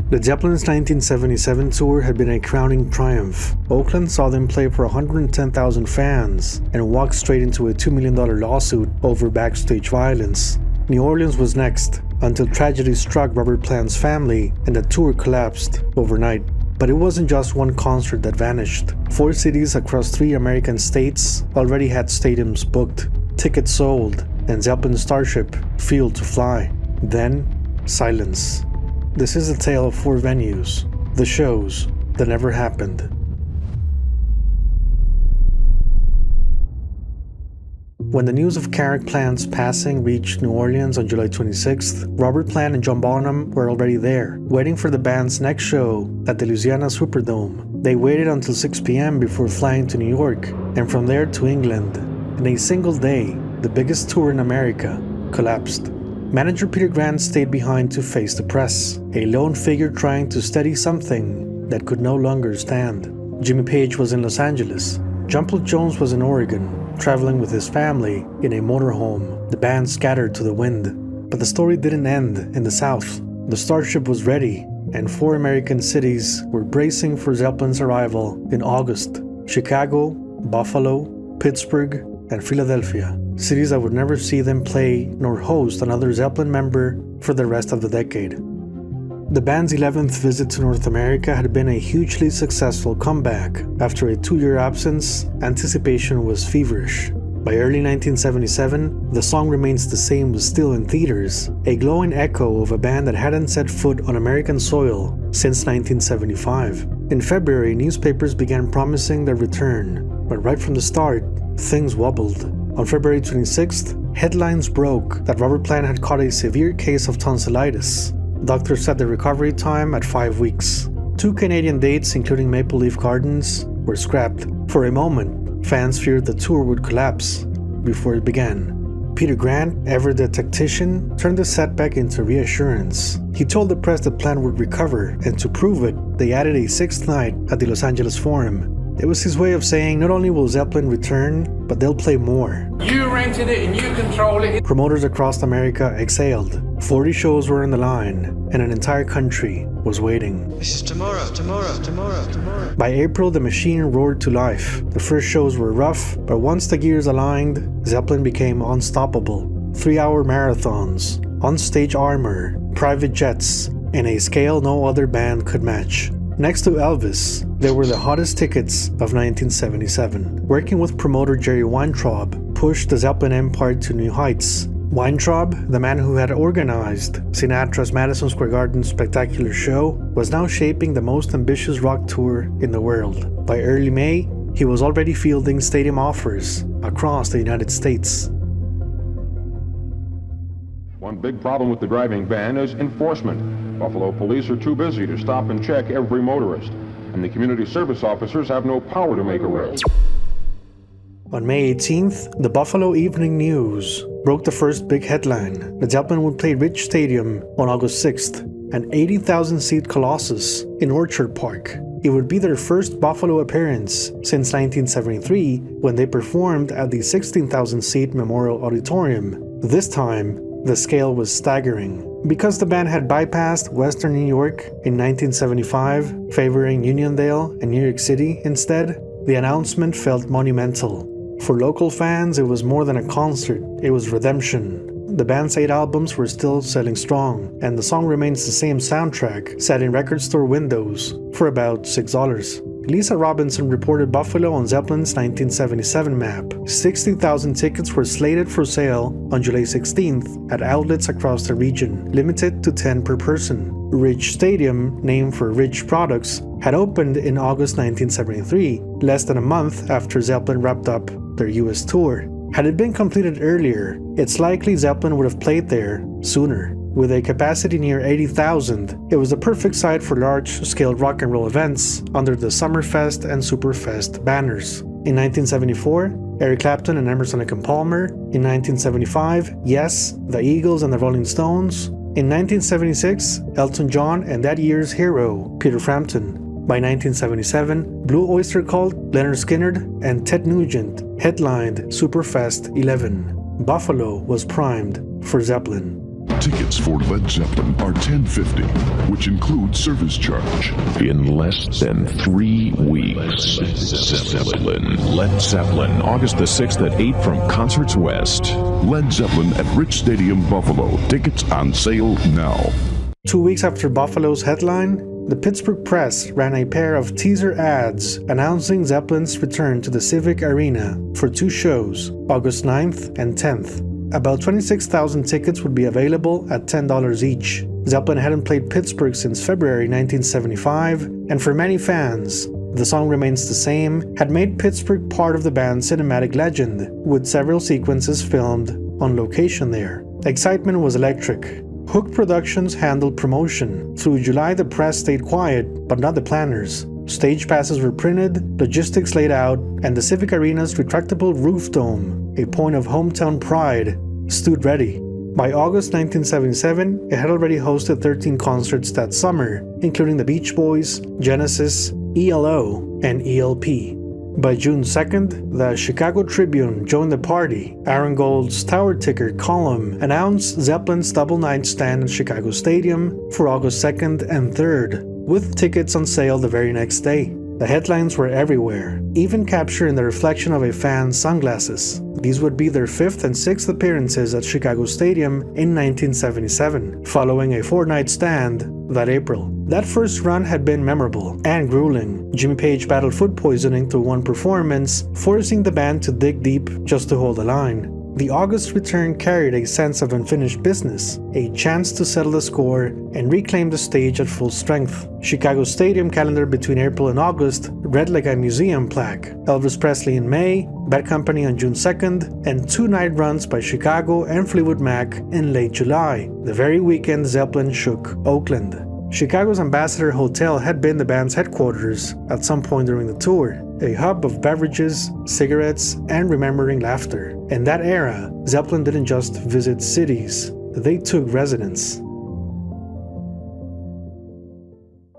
The Zeppelin's 1977 tour had been a crowning triumph. Oakland saw them play for 110,000 fans and walked straight into a $2 million lawsuit over backstage violence. New Orleans was next, until tragedy struck Robert Plant's family and the tour collapsed overnight. But it wasn't just one concert that vanished. 4 cities across 3 American states already had stadiums booked, tickets sold, and Zeppelin's Starship fueled to fly. Then, silence. This is a tale of 4 venues, the shows that never happened. When the news of Carrick Plant's passing reached New Orleans on July 26th, Robert Plant and John Bonham were already there, waiting for the band's next show at the Louisiana Superdome. They waited until 6 p.m. before flying to New York, and from there to England. In a single day, the biggest tour in America collapsed. Manager Peter Grant stayed behind to face the press, a lone figure trying to steady something that could no longer stand. Jimmy Page was in Los Angeles. John Paul Jones was in Oregon, traveling with his family in a motorhome. The band scattered to the wind. But the story didn't end in the South. The Starship was ready, and 4 American cities were bracing for Zeppelin's arrival in August: Chicago, Buffalo, Pittsburgh, and Philadelphia. Cities that would never see them play nor host another Zeppelin member for the rest of the decade. The band's 11th visit to North America had been a hugely successful comeback. After a 2-year absence, anticipation was feverish. By early 1977, the song Remains the Same was still in theaters, a glowing echo of a band that hadn't set foot on American soil since 1975. In February, newspapers began promising their return, but right from the start, things wobbled. On February 26th, headlines broke that Robert Plant had caught a severe case of tonsillitis. Doctors set the recovery time at 5 weeks. 2 Canadian dates, including Maple Leaf Gardens, were scrapped. For a moment, fans feared the tour would collapse before it began. Peter Grant, ever the tactician, turned the setback into reassurance. He told the press that Plant would recover, and to prove it, they added a 6th night at the Los Angeles Forum. It was his way of saying not only will Zeppelin return, but they'll play more. You rented it and you control it. Promoters across America exhaled. 40 shows were on the line, and an entire country was waiting. This is tomorrow. By April, the machine roared to life. The first shows were rough, but once the gears aligned, Zeppelin became unstoppable. 3-hour marathons, on-stage armor, private jets, and a scale no other band could match. Next to Elvis, they were the hottest tickets of 1977. Working with promoter Jerry Weintraub pushed the Zeppelin empire to new heights. Weintraub, the man who had organized Sinatra's Madison Square Garden spectacular show, was now shaping the most ambitious rock tour in the world. By early May, he was already fielding stadium offers across the United States. One big problem with the driving ban is enforcement. Buffalo police are too busy to stop and check every motorist, and the community service officers have no power to make arrests. On May 18th, the Buffalo Evening News broke the first big headline. The Zeppelin would play Rich Stadium on August 6th, an 80,000-seat colossus in Orchard Park. It would be their first Buffalo appearance since 1973, when they performed at the 16,000-seat Memorial Auditorium. This time, the scale was staggering. Because the band had bypassed Western New York in 1975, favoring Uniondale and New York City instead, the announcement felt monumental. For local fans, it was more than a concert, it was redemption. The band's 8 albums were still selling strong, and the song Remains the Same soundtrack sat in record store windows for about $6. Lisa Robinson reported Buffalo on Zeppelin's 1977 map. 60,000 tickets were slated for sale on July 16th at outlets across the region, limited to 10 per person. Ridge Stadium, named for Ridge Products, had opened in August 1973, less than a month after Zeppelin wrapped up their US tour. Had it been completed earlier, it's likely Zeppelin would have played there sooner. With a capacity near 80,000, it was the perfect site for large-scale rock and roll events under the Summerfest and Superfest banners. In 1974, Eric Clapton and Emerson Lake and Palmer. In 1975, Yes, the Eagles and the Rolling Stones. In 1976, Elton John and that year's hero, Peter Frampton. By 1977, Blue Oyster Cult, Leonard Skinner, and Ted Nugent headlined Superfest 11. Buffalo was primed for Zeppelin. Tickets for Led Zeppelin are $10.50, which includes service charge. In less than 3 weeks, Zeppelin. Led Zeppelin, August the 6th at 8 from Concerts West. Led Zeppelin at Rich Stadium, Buffalo. Tickets on sale now. 2 weeks after Buffalo's headline, the Pittsburgh Press ran a pair of teaser ads announcing Zeppelin's return to the Civic Arena for 2 shows, August 9th and 10th. About 26,000 tickets would be available at $10 each. Zeppelin hadn't played Pittsburgh since February 1975, and for many fans, The Song Remains the Same had made Pittsburgh part of the band's cinematic legend, with several sequences filmed on location there. Excitement was electric. Hook Productions handled promotion. Through July, the press stayed quiet, but not the planners. Stage passes were printed, logistics laid out, and the Civic Arena's retractable roof dome, a point of hometown pride, stood ready. By August 1977, it had already hosted 13 concerts that summer, including the Beach Boys, Genesis, ELO, and ELP. By June 2nd, the Chicago Tribune joined the party. Aaron Gold's Tower Ticker column announced Zeppelin's double nightstand at Chicago Stadium for August 2nd and 3rd, with tickets on sale the very next day. The headlines were everywhere, even capturing the reflection of a fan's sunglasses. These would be their 5th and 6th appearances at Chicago Stadium in 1977, following a 4-night stand that April. That first run had been memorable and grueling. Jimmy Page battled food poisoning through one performance, forcing the band to dig deep just to hold the line. The August return carried a sense of unfinished business, a chance to settle the score and reclaim the stage at full strength. Chicago Stadium calendar between April and August read like a museum plaque. Elvis Presley in May, Bad Company on June 2nd, and 2 night runs by Chicago and Fleetwood Mac in late July, the very weekend Zeppelin shook Oakland. Chicago's Ambassador Hotel had been the band's headquarters at some point during the tour, a hub of beverages, cigarettes, and remembering laughter. In that era, Zeppelin didn't just visit cities, they took residence.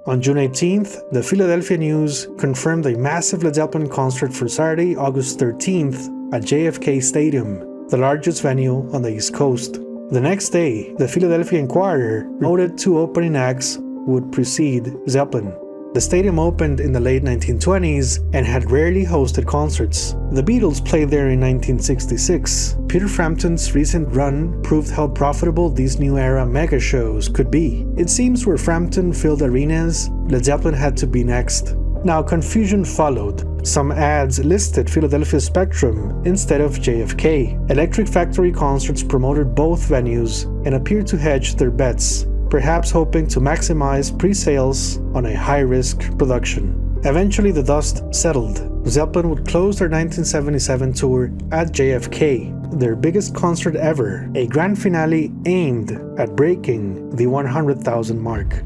On June 18th, the Philadelphia News confirmed a massive Led Zeppelin concert for Saturday, August 13th at JFK Stadium, the largest venue on the East Coast. The next day, the Philadelphia Inquirer noted 2 opening acts would precede Zeppelin. The stadium opened in the late 1920s and had rarely hosted concerts. The Beatles played there in 1966. Peter Frampton's recent run proved how profitable these new era mega shows could be. It seems where Frampton filled arenas, Led Zeppelin had to be next. Now, confusion followed. Some ads listed Philadelphia Spectrum instead of JFK. Electric Factory concerts promoted both venues and appeared to hedge their bets, perhaps hoping to maximize pre-sales on a high-risk production. Eventually, the dust settled. Zeppelin would close their 1977 tour at JFK, their biggest concert ever, a grand finale aimed at breaking the 100,000 mark.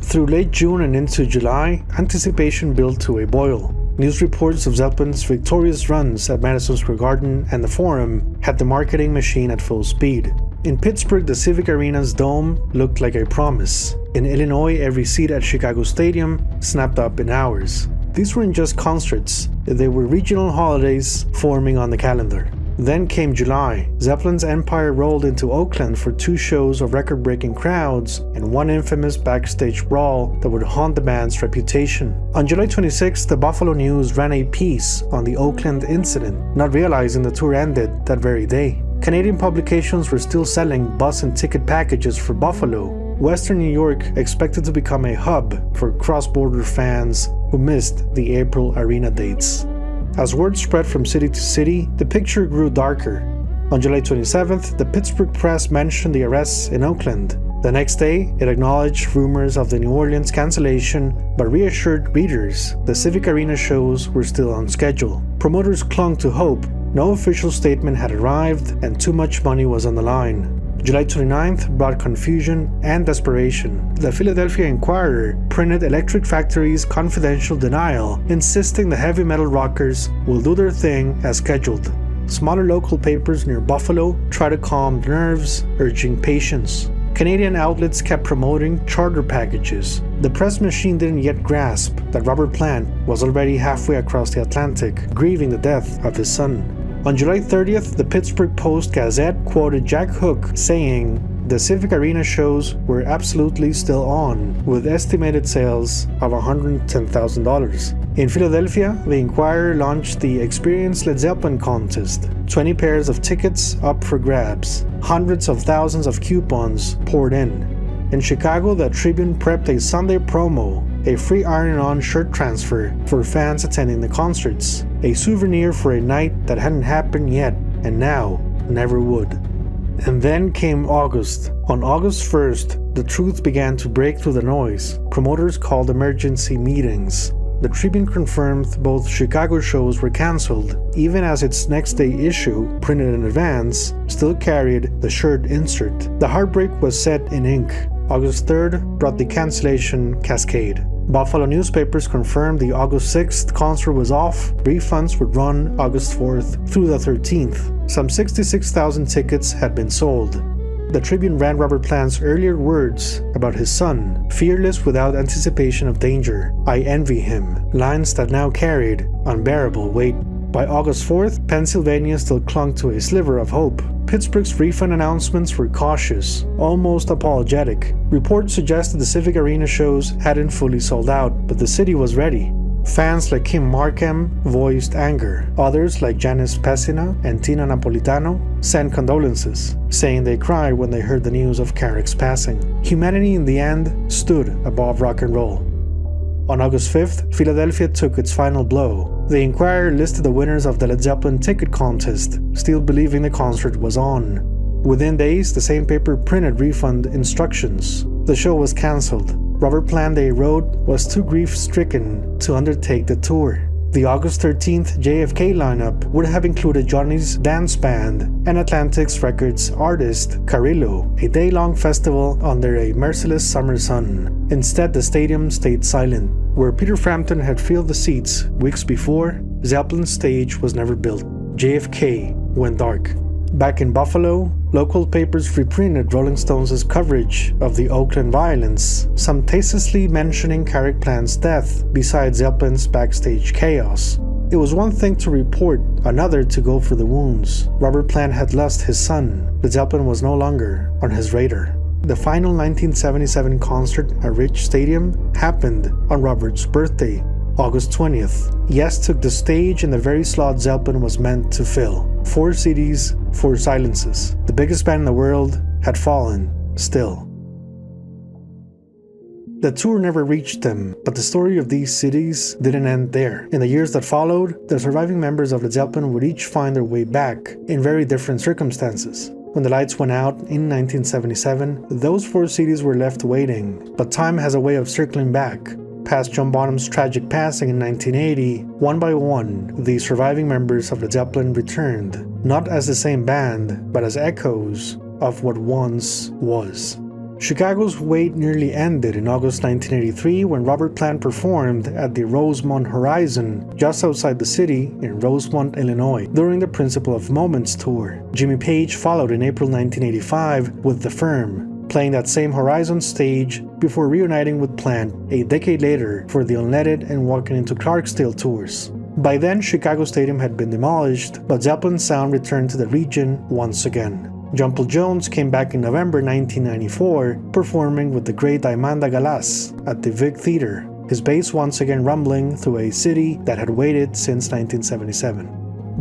Through late June and into July, anticipation built to a boil. News reports of Zeppelin's victorious runs at Madison Square Garden and the Forum had the marketing machine at full speed. In Pittsburgh, the Civic Arena's dome looked like a promise. In Illinois, every seat at Chicago Stadium snapped up in hours. These weren't just concerts, they were regional holidays forming on the calendar. Then came July. Zeppelin's empire rolled into Oakland for 2 shows of record-breaking crowds and one infamous backstage brawl that would haunt the band's reputation. On July 26th, the Buffalo News ran a piece on the Oakland incident, not realizing the tour ended that very day. Canadian publications were still selling bus and ticket packages for Buffalo. Western New York expected to become a hub for cross-border fans who missed the April arena dates. As word spread from city to city, the picture grew darker. On July 27th, the Pittsburgh Press mentioned the arrests in Oakland. The next day, it acknowledged rumors of the New Orleans cancellation, but reassured readers the Civic Arena shows were still on schedule. Promoters clung to hope. No official statement had arrived, and too much money was on the line. July 29th brought confusion and desperation. The Philadelphia Inquirer printed Electric Factory's confidential denial, insisting the heavy metal rockers will do their thing as scheduled. Smaller local papers near Buffalo tried to calm nerves, urging patience. Canadian outlets kept promoting charter packages. The press machine didn't yet grasp that Robert Plant was already halfway across the Atlantic, grieving the death of his son. On July 30th, the Pittsburgh Post-Gazette quoted Jack Hook saying, "The Civic Arena shows were absolutely still on, with estimated sales of $110,000. In Philadelphia, the Inquirer launched the Experience Led Zeppelin contest, 20 pairs of tickets up for grabs. Hundreds of thousands of coupons poured in. In Chicago, the Tribune prepped a Sunday promo, a free iron-on shirt transfer for fans attending the concerts, a souvenir for a night that hadn't happened yet, and now never would." And then came August. On August 1st, the truth began to break through the noise. Promoters called emergency meetings. The Tribune confirmed both Chicago shows were cancelled, even as its next day issue, printed in advance, still carried the shirt insert. The heartbreak was set in ink. August 3rd brought the cancellation cascade. Buffalo newspapers confirmed the August 6th concert was off. Refunds would run August 4th through the 13th. Some 66,000 tickets had been sold. The Tribune ran Robert Plant's earlier words about his son, "Fearless without anticipation of danger. I envy him," lines that now carried unbearable weight. By August 4th, Pennsylvania still clung to a sliver of hope. Pittsburgh's refund announcements were cautious, almost apologetic. Reports suggested the Civic Arena shows hadn't fully sold out, but the city was ready. Fans like Kim Markham voiced anger. Others, like Janice Pessina and Tina Napolitano, sent condolences, saying they cried when they heard the news of Carrick's passing. Humanity in the end stood above rock and roll. On August 5th, Philadelphia took its final blow. The Inquirer listed the winners of the Led Zeppelin ticket contest, still believing the concert was on. Within days, the same paper printed refund instructions. The show was cancelled. Robert Plant, they wrote, was too grief-stricken to undertake the tour. The August 13th JFK lineup would have included Johnny's Dance Band and Atlantic Records artist Carrillo, a day-long festival under a merciless summer sun. Instead, the stadium stayed silent. Where Peter Frampton had filled the seats weeks before, Zeppelin's stage was never built. JFK went dark. Back in Buffalo, local papers reprinted Rolling Stones' coverage of the Oakland violence, some tastelessly mentioning Carrick Plant's death beside Zeppelin's backstage chaos. It was one thing to report, another to go for the wounds. Robert Plant had lost his son. Led Zeppelin was no longer on his radar. The final 1977 concert at Rich Stadium happened on Robert's birthday, August 20th. Yes took the stage in the very slot Zeppelin was meant to fill. 4 cities, 4 silences. The biggest band in the world had fallen, still. The tour never reached them, but the story of these cities didn't end there. In the years that followed, the surviving members of Led Zeppelin would each find their way back in very different circumstances. When the lights went out in 1977, those 4 cities were left waiting, but time has a way of circling back. Past John Bonham's tragic passing in 1980, one by one, the surviving members of Led Zeppelin returned, not as the same band, but as echoes of what once was. Chicago's wait nearly ended in August 1983 when Robert Plant performed at the Rosemont Horizon just outside the city in Rosemont, Illinois, during the Principle of Moments tour. Jimmy Page followed in April 1985 with The Firm, playing that same Horizon stage before reuniting with Plant a decade later for the Unleaded and Walking into Clarksdale tours. By then, Chicago Stadium had been demolished, but Zeppelin's sound returned to the region once again. John Paul Jones came back in November 1994, performing with the great Diamanda Galas at the Vic Theater, his bass once again rumbling through a city that had waited since 1977.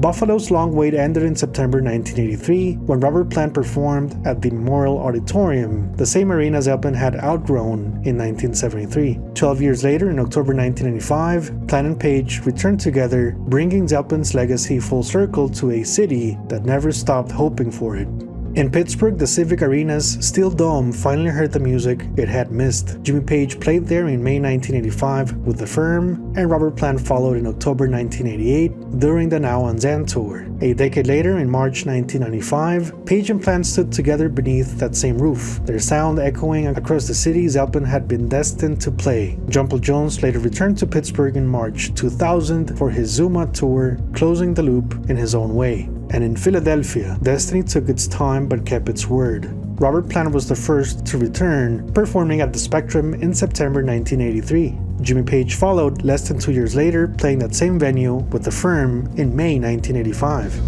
Buffalo's long wait ended in September 1983 when Robert Plant performed at the Memorial Auditorium, the same arena Zeppelin had outgrown in 1973. 12 years later, in October 1995, Plant and Page returned together, bringing Zeppelin's legacy full circle to a city that never stopped hoping for it. In Pittsburgh, the Civic Arena's steel dome finally heard the music it had missed. Jimmy Page played there in May 1985 with The Firm, and Robert Plant followed in October 1988 during the Now and Then tour. A decade later, in March 1995, Page and Plant stood together beneath that same roof, their sound echoing across the city Zeppelin had been destined to play. John Paul Jones later returned to Pittsburgh in March 2000 for his Zuma tour, closing the loop in his own way. And in Philadelphia, destiny took its time but kept its word. Robert Plant was the first to return, performing at the Spectrum in September 1983. Jimmy Page followed less than 2 years later, playing that same venue with The Firm in May 1985.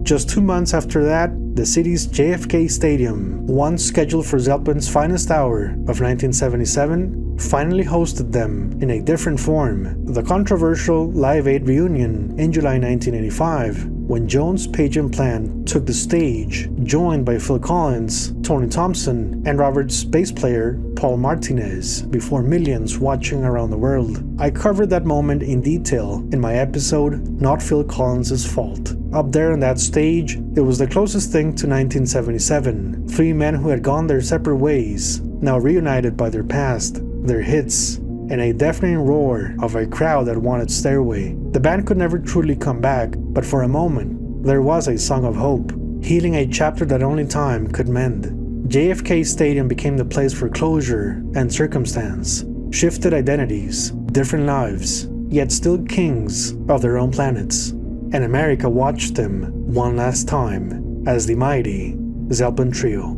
Just 2 months after that, the city's JFK Stadium, once scheduled for Zeppelin's finest hour of 1977, finally hosted them in a different form, the controversial Live Aid reunion in July 1985, when Jones' pageant plan took the stage, joined by Phil Collins, Tony Thompson, and Robert's bass player, Paul Martinez, before millions watching around the world. I covered that moment in detail in my episode, Not Phil Collins' Fault. Up there on that stage, it was the closest thing to 1977, three men who had gone their separate ways, now reunited by their past, their hits, and a deafening roar of a crowd that wanted Stairway. The band could never truly come back, but for a moment, there was a song of hope, healing a chapter that only time could mend. JFK Stadium became the place for closure and circumstance, shifted identities, different lives, yet still kings of their own planets. And America watched them one last time as the mighty Zeppelin Trio.